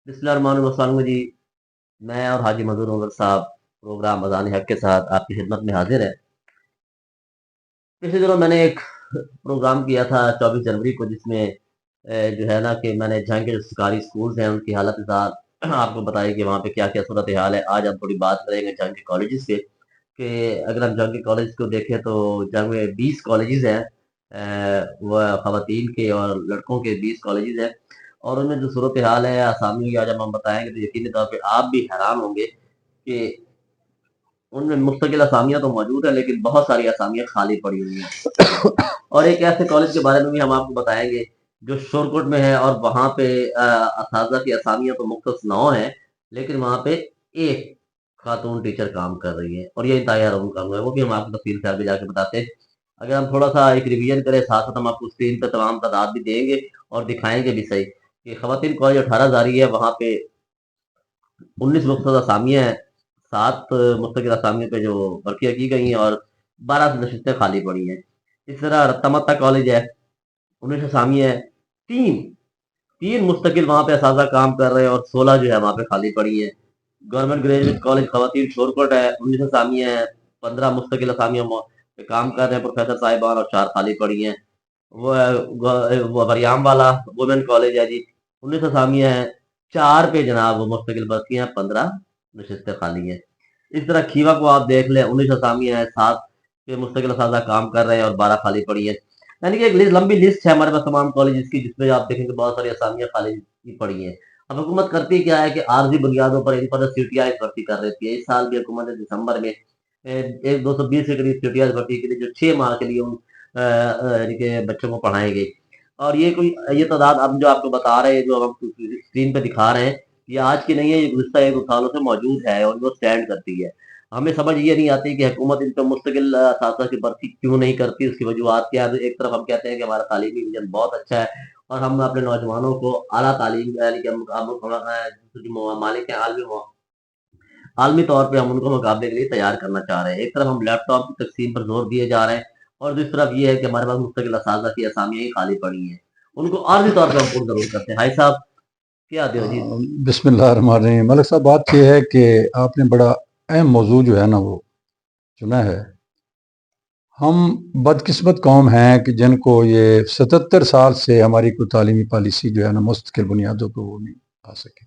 بسم اللہ الرحمن الرحیم جی، میں اور حاجی مظہور عمر صاحب پروگرام اذان حق کے ساتھ آپ کی خدمت میں حاضر ہیں۔ پچھلے دنوں میں نے ایک پروگرام کیا تھا 24 جنوری کو، جس میں جو ہے نا کہ میں نے جہاں کے جو سرکاری سکولز ہیں ان کی حالت حال آپ کو بتائی کہ وہاں پہ کیا کیا صورتحال ہے۔ آج ہم تھوڑی بات کریں گے جہاں کے کالجز سے، کہ اگر ہم جہاں کے کالج کو دیکھیں تو جہاں میں 20 کالجز ہیں، وہ خواتین کے اور لڑکوں کے 20 کالجز ہیں، اور ان میں جو صورتحال ہے آسامی کی آج ہم بتائیں گے تو یقینی طور پہ آپ بھی حیران ہوں گے کہ ان میں مستقل اسامیاں تو موجود ہیں لیکن بہت ساری اسامیاں خالی پڑی ہوئی ہیں۔ اور ایک ایسے کالج کے بارے میں بھی ہم آپ کو بتائیں گے جو شورکوٹ میں ہے، اور وہاں پہ اساتذہ کی اسامیاں تو مختص 9 ہیں، لیکن وہاں پہ ایک خاتون ٹیچر کام کر رہی ہے، اور یہ انتہائی حیران کن ہے، وہ بھی ہم آپ کو تفصیل سے آگے جا کے بتاتے ہیں۔ اگر ہم تھوڑا سا ایک ریویژن کریں، ساتھ ساتھ ہم آپ کو اسکرین پہ تمام تعداد بھی دیں گے اور دکھائیں گے بھی صحیح کہ خواتین کالج 18 جاری ہے، وہاں پہ 19 مختص اسامیاں ہیں، 7 مستقل اسامیوں پہ جو برقیہ کی گئی ہیں، اور 12 نشستیں خالی پڑی ہیں۔ اس طرح رتمتا کالج ہے، 19 اسامیاں ہیں، تین مستقل وہاں پہ اساتذہ کام کر رہے ہیں، اور 16 جو ہے وہاں پہ خالی پڑی ہیں۔ گورنمنٹ گریجویٹ کالج خواتین شورکوٹ ہے، 19 اسامیاں ہیں، 15 مستقل اسامیاں پہ کام کر رہے ہیں پروفیسر صاحبان، اور 4 خالی پڑی ہیں۔ وہ بریام والا وومن کالج ہے جی، 19 اسامیاں ہیں، 4 پہ جناب وہ مستقل برقی ہیں، 15 نشستیں خالی ہیں۔ اس طرح کھیوا کو آپ دیکھ لیں، 19 اسامیاں ہیں، 7 پہ مستقل اساتذہ کام کر رہے ہیں، اور 12 خالی پڑی ہیں۔ یعنی کہ ایک لمبی لسٹ ہے ہمارے پاس تمام کالجز کی، جس میں آپ دیکھیں کہ بہت ساری اسامیاں خالی پڑی ہیں۔ اب حکومت کرتی کیا ہے کہ عارضی بنیادوں پر ان پر سی ٹی آئی بھرتی کر دیتی ہے۔ اس سال بھی حکومت نے دسمبر میں 220 کے قریب سی ٹی آئی بھرتی کے لیے، جو 6 ماہ کے لیے یعنی کہ بچوں کو پڑھائیں گے، اور یہ تعداد اب جو آپ کو بتا رہے ہیں، جو ہم اسکرین پہ دکھا رہے ہیں، یہ آج کی نہیں ہے، یہ گزشتہ 1-2 سالوں سے موجود ہے، اور وہ سٹینڈ کرتی ہے۔ ہمیں سمجھ یہ نہیں آتی کہ حکومت ان پہ مستقل اساتذہ کی بھرتی کیوں نہیں کرتی، اس کی وجوہات کیا ہے۔ ایک طرف ہم کہتے ہیں کہ ہمارا تعلیمی انجن بہت اچھا ہے، اور ہم اپنے نوجوانوں کو اعلیٰ تعلیم یعنی کہ ممالک ہیں عالمی طور پہ ہم ان کو مقابلے کے لیے تیار کرنا چاہ رہے ہیں۔ ایک طرف ہم لیپ ٹاپ کی تقسیم پر زور دیے جا رہے ہیں، اور دوسری طرف یہ ہے کہ ہمارے پاس مستقل اساتذہ کی اسامیاں ہی خالی پڑی ہیں، ان کو عارضی طور پہ ہم پر ضرور کرتے ہیں۔ بھائی صاحب کیا دیو جی؟ بسم اللہ الرحمن الرحیم۔ ملک صاحب، بات یہ ہے کہ آپ نے بڑا اہم موضوع جو ہے نا وہ چنا ہے۔ ہم بدقسمت قوم ہیں کہ جن کو یہ 77 سال سے ہماری کوئی تعلیمی پالیسی جو ہے نا مستقل بنیادوں پہ وہ نہیں آ سکے۔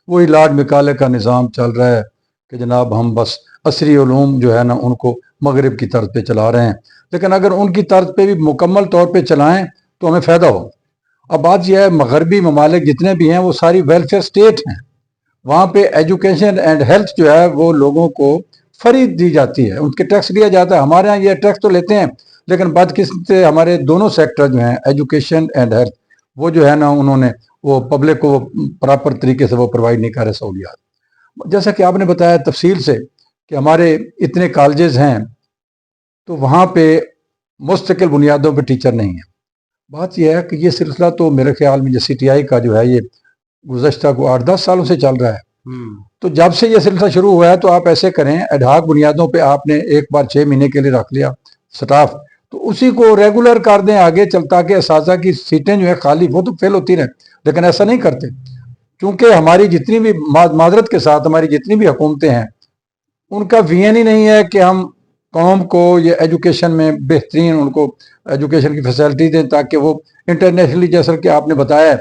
وہی لارڈ میکالے کا نظام چل رہا ہے کہ جناب ہم بس عصری علوم جو ہے نا ان کو مغرب کی طرز پہ چلا رہے ہیں، لیکن اگر ان کی طرز پہ بھی مکمل طور پہ چلائیں تو ہمیں فائدہ ہو۔ اب بات یہ ہے، مغربی ممالک جتنے بھی ہیں وہ ساری ویلفیئر سٹیٹ ہیں، وہاں پہ ایجوکیشن اینڈ ہیلتھ جو ہے وہ لوگوں کو فری دی جاتی ہے، ان کے ٹیکس لیا جاتا ہے۔ ہمارے یہاں یہ ٹیکس تو لیتے ہیں، لیکن بدقسمت سے ہمارے دونوں سیکٹر جو ہیں ایجوکیشن اینڈ ہیلتھ، وہ جو ہے نا انہوں نے وہ پبلک کو پراپر طریقے سے وہ پرووائڈ نہیں کر رہے سہولیات۔ جیسا کہ آپ نے بتایا تفصیل سے کہ ہمارے اتنے کالجز ہیں تو وہاں پہ مستقل بنیادوں پہ ٹیچر نہیں ہیں۔ بات یہ ہے کہ یہ سلسلہ تو میرے خیال میں سی ٹی آئی کا جو ہے یہ گزشتہ کو 8-10 سالوں سے چل رہا ہے۔ تو جب سے یہ سلسلہ شروع ہوا ہے تو آپ ایسے کریں، ایڈہاک بنیادوں پہ آپ نے ایک بار 6 مہینے کے لیے رکھ لیا سٹاف، تو اسی کو ریگولر کر دیں آگے چلتا کہ اساتذہ کی سیٹیں جو ہے خالی وہ تو فیل ہوتی رہیں، لیکن ایسا نہیں کرتے۔ چونکہ ہماری جتنی بھی معذرت کے ساتھ ہماری جتنی بھی حکومتیں ہیں ان کا وین ہی نہیں ہے کہ ہم قوم کو یہ ایجوکیشن میں بہترین ان کو ایجوکیشن کی فیسلٹی دیں تاکہ وہ انٹرنیشنلی جیسا کہ آپ نے بتایا ہے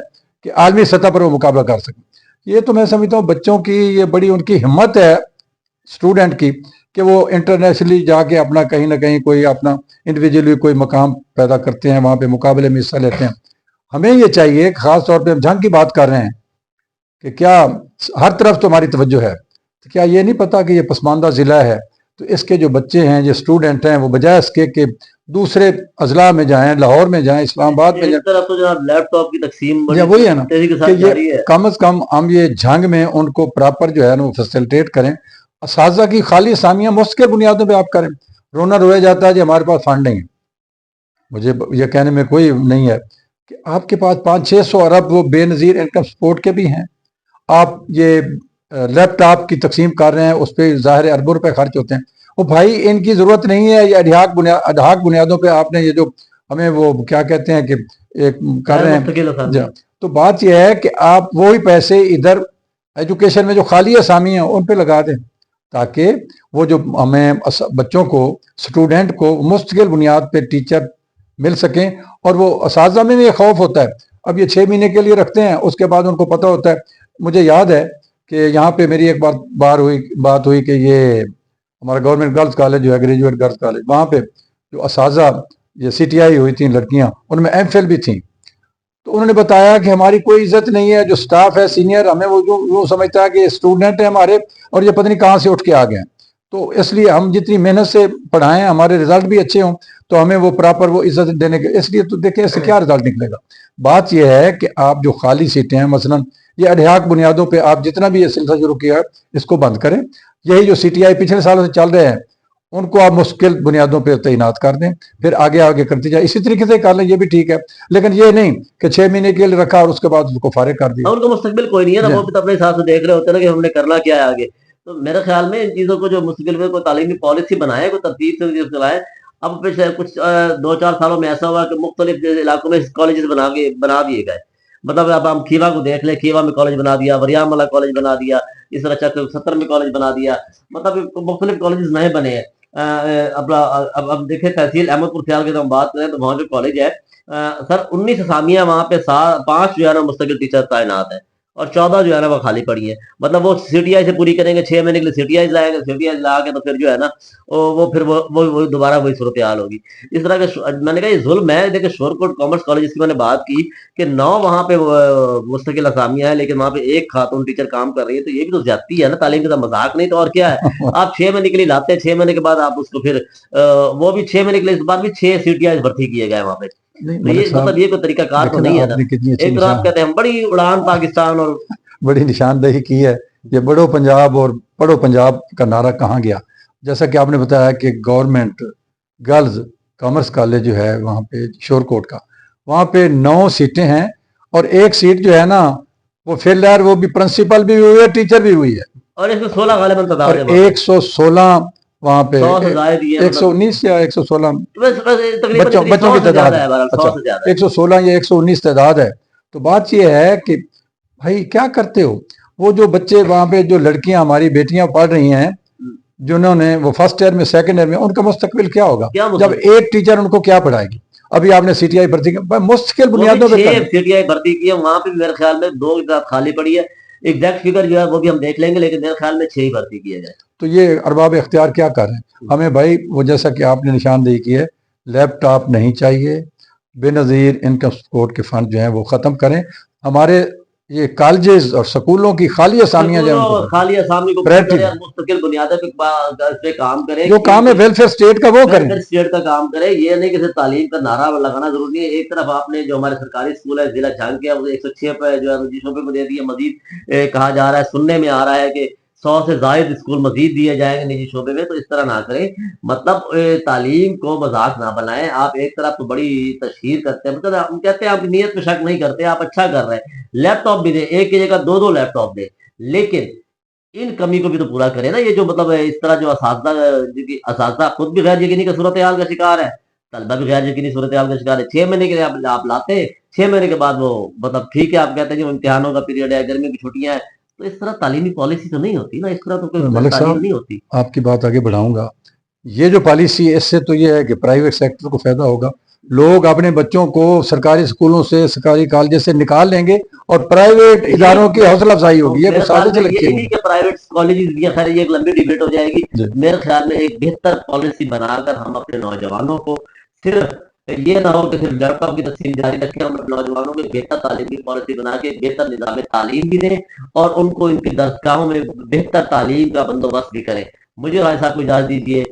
کہ عالمی سطح پر وہ مقابلہ کر سکیں۔ یہ تو میں سمجھتا ہوں بچوں کی یہ بڑی ان کی ہمت ہے اسٹوڈنٹ کی کہ وہ انٹرنیشنلی جا کے اپنا کہیں نہ کہیں کوئی اپنا انڈیویجولی کوئی مقام پیدا کرتے ہیں، وہاں پہ مقابلے میں حصہ لیتے ہیں۔ ہمیں یہ چاہیے کہ خاص طور پہ ہم جنگ کی بات کر رہے ہیں کہ کیا ہر طرف تو ہماری توجہ ہے، تو کیا یہ نہیں پتا کہ یہ پسماندہ ضلع ہے، تو اس کے جو بچے ہیں جو اسٹوڈنٹ ہیں وہ بجائے اس کے کہ دوسرے اضلاع میں جائیں، لاہور میں جائیں، اسلام آباد میں جائیں، طرف تو جناب لیپ ٹاپ کی تقسیم وہی ہے نا تیزی کے کہ ساتھ یہ جاری ہے۔ کم از کم ہم یہ جنگ میں ان کو پراپر جو ہے نا وہ فیسلٹیٹ کریں۔ اساتذہ کی خالی اسامیاں مستقل بنیادوں پہ آپ کریں۔ رونا رویا جاتا ہے کہ ہمارے پاس فنڈ نہیں ہے، مجھے یہ کہنے میں کوئی نہیں ہے کہ آپ کے پاس 500-600 ارب وہ بے نظیر انکم سپورٹ کے بھی ہیں، آپ یہ لیپ ٹاپ کی تقسیم کر رہے ہیں، اس پہ ظاہر اربوں روپے خرچ ہوتے ہیں۔ وہ بھائی ان کی ضرورت نہیں ہے، یہ اڈھاک بنیادوں پہ آپ نے یہ جو ہمیں وہ کیا کہتے ہیں کہ ایک کر رہے ہیں۔ تو بات یہ ہے کہ آپ وہی پیسے ادھر ایجوکیشن میں جو خالی اسامی ہیں ان پہ لگا دیں، تاکہ وہ جو ہمیں بچوں کو، اسٹوڈنٹ کو مستقل بنیاد پہ ٹیچر مل سکیں. اور وہ اساتذہ میں بھی یہ خوف ہوتا ہے، اب یہ 6 مہینے کے لیے رکھتے ہیں، اس کے بعد ان کو پتہ ہوتا ہے. مجھے یاد ہے کہ یہاں پہ میری ایک بات ہوئی کہ یہ ہمارا گورنمنٹ گرلز کالج جو ہے، گریجویٹ گرلز کالج، وہاں پہ جو اساتذہ یہ سی ٹی آئی ہوئی تھیں لڑکیاں، ان میں ایم فل بھی تھیں. تو انہوں نے بتایا کہ ہماری کوئی عزت نہیں ہے، جو سٹاف ہے سینئر ہمیں وہ سمجھتا ہے کہ اسٹوڈنٹ ہیں ہمارے اور یہ پتہ نہیں کہاں سے اٹھ کے آ گئے ہیں. تو اس لیے ہم جتنی محنت سے پڑھائیں، ہمارے رزلٹ بھی اچھے ہوں، تو ہمیں وہ پراپر وہ عزت دینے کے، اس لیے تو دیکھیں اس سے کیا رزلٹ نکلے گا. بات یہ ہے کہ آپ جو خالی سیٹیں ہیں، مثلا یہ اڈھیاک بنیادوں پہ آپ جتنا بھی یہ سلسلہ شروع کیا ہے اس کو بند کریں. یہی جو سی ٹی آئی پچھلے سالوں سے چل رہے ہیں ان کو آپ مشکل بنیادوں پہ تعینات کر دیں، پھر آگے کرتے جائیں. اسی طریقے سے کر لیں، یہ بھی ٹھیک ہے، لیکن یہ نہیں کہ 6 مہینے کے لیے رکھا اور اس کے بعد اس کو فارغ کر دیا. ان کو مستقبل کوئی نہیں ہے نا، وہ بھی تو اپنے حساب سے دیکھ رہے ہوتے ہیں نا کہ ہم نے کرنا کیا ہے آگے. تو میرے خیال میں ان چیزوں کو جو مستقبل میں کوئی تعلیمی پالیسی بنائے، کوئی ترتیب سے چلائے. اب پچھلے کچھ 2-4 سالوں میں ایسا ہوا کہ مختلف علاقوں میں کالجز بنا دیے گئے. مطلب اب ہم کھیوا کو دیکھ لیں، کھیوا میں کالج بنا دیا، وریام والا کالج بنا دیا، اس طرح چک 70 میں کالج بنا دیا. مطلب مختلف کالجز نئے بنے ہیں. اب دیکھیں تحصیل احمد پور خیال کی ہم بات کریں تو وہاں جو کالج ہے سر 19 اسامیاں وہاں پہ 5 جو ہے نا مستقل ٹیچر تعینات ہیں اور 14 جو ہے نا وہ خالی پڑی ہیں. مطلب وہ سی ٹی آئی سے پوری کریں گے، 6 مہینے کے لیے سی ٹی آئی لائیں گے، سی ٹی آئی لا کے تو پھر جو ہے نا وہ دوبارہ وہی صورتحال ہوگی. اس طرح کے میں نے کہا یہ ظلم ہے. دیکھیں شورکوٹ کامرس کالج جس کی میں نے بات کی کہ 9 وہاں پہ مستقل اسامیاں ہیں، لیکن وہاں پہ ایک خاتون ٹیچر کام کر رہی ہے. تو یہ بھی تو زیادتی ہے نا، تعلیم کا مذاق نہیں تو اور کیا ہے. آپ 6 مہینے کے لیے لاتے ہیں، 6 مہینے کے بعد آپ اس کو پھر وہ بھی 6 مہینے کے لیے اس بار بھی 6 سی ٹی آئی بھرتی کیے گئے وہاں پہ. تو یہ مطلب یہ کوئی طریقہ کار تو نہیں ہے نا. ایک طرح آپ کہتے ہیں ہم بڑی اڑان پاکستان اور بڑی نشاندہی کی ہے. یہ بڑو پنجاب اور پڑھو پنجاب کا نعرہ کہاں گیا؟ جیسا کہ آپ نے بتایا کہ گورنمنٹ گرلز کامرس کالج جو ہے وہاں پہ شورکوٹ کا، وہاں پہ 9 سیٹیں ہیں اور ایک سیٹ جو ہے نا وہ فیل ہے، وہ بھی پرنسپل بھی ہوئی ہے، ٹیچر بھی ہوئی ہے. اور اس میں 16 غالباً اور 116 وہاں پہ 100 سے زائد ہی ہے. 119 یا 116 بچوں کی تعداد ہے. ہے. اچھا 116 یا 119 تعداد ہے. تو بات یہ ہے کہ بھائی کیا کرتے ہو؟ وہ جو بچے وہاں پہ جو لڑکیاں ہماری بیٹیاں پڑھ رہی ہیں جنہوں نے وہ فرسٹ ایئر میں سیکنڈ ایئر میں، ان کا مستقبل کیا ہوگا جب ایک ٹیچر ان کو کیا پڑھائے گی؟ ابھی آپ نے سی ٹی آئی بھرتی کی مستقل بنیادوں پہ سی ٹی آئی بھرتی کی ہے، وہاں پہ میرے خیال میں 2 خالی پڑی ہے. ایگزیکٹ فگر جو ہے وہ بھی ہم دیکھ لیں گے، لیکن میرے خیال میں 6 ہی بھرتی کیے گئے. تو یہ ارباب اختیار کیا کر رہے ہیں؟ ہمیں بھائی وہ جیسا کہ آپ نے نشاندہی کی ہے، لیپ ٹاپ نہیں چاہیے، بے نظیر انکم سپورٹ کے فنڈ جو ہیں وہ ختم کریں. ہمارے یہ کالجز اور سکولوں کی خالی اسامیاں جو ہیں خالی اسامی کو مستقل بنیادوں پہ کام کریں. جو کام ہے ویلفیئر اسٹیٹ کا وہ کریں، اسٹیٹ کا کام کریں. یہ نہیں کہ تعلیم کا نعرہ لگانا ضروری ہے. ایک طرف آپ نے جو ہمارے سرکاری اسکول ہے ضلع جھنگ کے 106 پہ جو ہے نجی شعبے کو دے دیا. مزید کہا جا رہا ہے، سننے میں آ رہا ہے کہ 100 سے زائد اسکول مزید دیے جائیں گے نجی شعبے میں. تو اس طرح نہ کریں. مطلب تعلیم کو مذاق نہ بنائیں. آپ ایک طرف تو بڑی تشہیر کرتے ہیں، مطلب ہم کہتے ہیں آپ کی نیت پہ شک نہیں کرتے، آپ اچھا کر رہے ہیں. لیپ ٹاپ بھی دیں، ایک کی جگہ 2 لیپ ٹاپ دیں، لیکن ان کمی کو بھی تو پورا کریں نا. یہ جو مطلب اس طرح جو اساتذہ خود بھی غیر یقینی کا صورتحال کا شکار ہے، طلبہ بھی غیر یقینی صورتحال کا شکار ہے. 6 مہینے کے لیے آپ لاتے ہیں، 6 مہینے کے بعد وہ مطلب ٹھیک ہے آپ کہتے ہیں کہ امتحانوں کا پیریڈ ہے، گرمی کی چھٹیاں ہیں. تو اس طرح تعلیمی پالیسی تو نہیں ہوتی نا، اس طرح تو کوئی تعلیم نہیں ہوتی. آپ کی بات آگے بڑھاؤں گا. یہ جو پالیسی ہے اس سے تو یہ ہے کہ پرائیویٹ سیکٹر کو فائدہ ہوگا. لوگ اپنے بچوں کو سرکاری اسکولوں سے، سرکاری کالجز سے نکال لیں گے اور پرائیویٹ اداروں کی حوصلہ افزائی ہوگی. یہ پرائیویٹ کالجز بھی خیر یہ ایک لمبی ڈیبیٹ ہو جائے گی. میرے خیال میں ایک بہتر پالیسی بنا کر ہم اپنے نوجوانوں کو، صرف یہ نہ ہو کہ صرف لیپ ٹاپ کی تقسیم جاری رکھیں، ہم اپنے نوجوانوں کو بہتر تعلیمی پالیسی بنا کے بہتر نظام تعلیم بھی دیں اور ان کو ان کی درسگاہوں میں بہتر تعلیم کا بندوبست بھی کریں. مجھے بھائی صاحب کو اجازت دیجیے.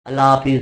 اللہ حافظ.